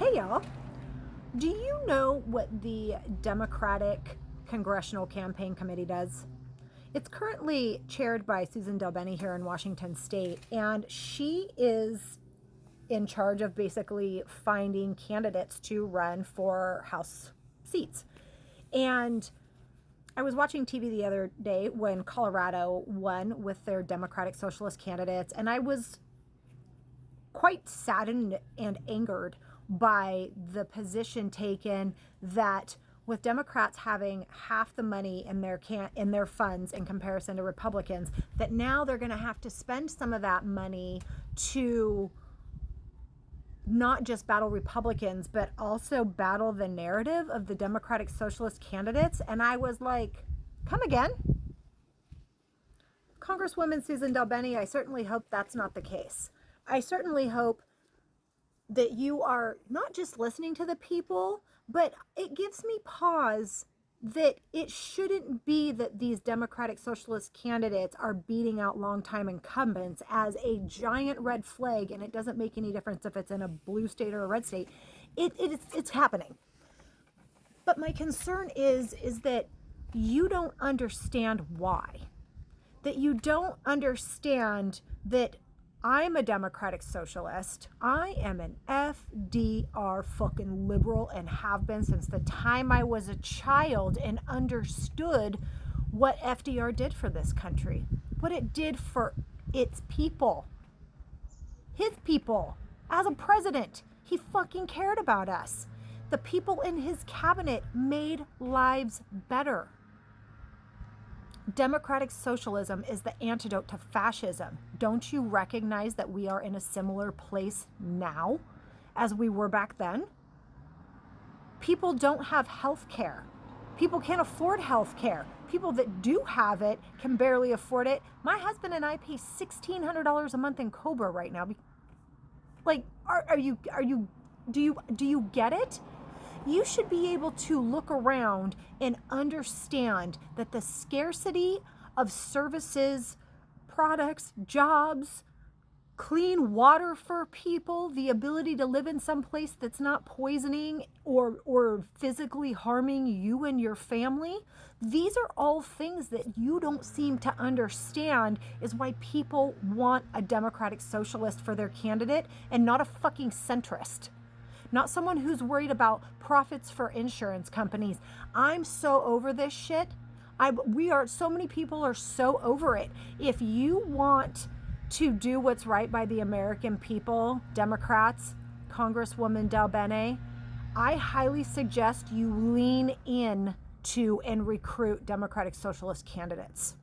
Hey y'all, do you know what the Democratic Congressional Campaign Committee does? It's currently chaired by Susan DelBene here in Washington State, and she is in charge of basically finding candidates to run for House seats. And I was watching TV the other day when Colorado won with their Democratic Socialist candidates, and I was quite saddened and angered by the position taken that with Democrats having half the money in their funds in comparison to Republicans, that now they're going to have to spend some of that money to not just battle Republicans, but also battle the narrative of the Democratic Socialist candidates. And I was like, come again? Congresswoman Susan DelBene, I certainly hope that's not the case. I certainly hope that you are not just listening to the people, but it gives me pause that it shouldn't be that these Democratic Socialist candidates are beating out longtime incumbents as a giant red flag, and it doesn't make any difference if it's in a blue state or a red state. It's happening. But my concern is that you don't understand why. That you don't understand that I'm a Democratic Socialist. I am an FDR fucking liberal and have been since the time I was a child and understood what FDR did for this country, what it did for its people, his people. As a president, he fucking cared about us. The people in his cabinet made lives better. Democratic socialism is the antidote to fascism. Don't you recognize that we are in a similar place now as we were back then? People don't have health care. People can't afford health care. People that do have it can barely afford it. My husband and I pay $1,600 a month in COBRA right now. Like, do you get it? You should be able to look around and understand that the scarcity of services, products, jobs, clean water for people, the ability to live in some place that's not poisoning or physically harming you and your family, these are all things that you don't seem to understand is why people want a Democratic Socialist for their candidate and not a fucking centrist. Not someone who's worried about profits for insurance companies. I'm so over this shit. So many people are so over it. If you want to do what's right by the American people, Democrats, Congresswoman DelBene, I highly suggest you lean in to and recruit Democratic Socialist candidates.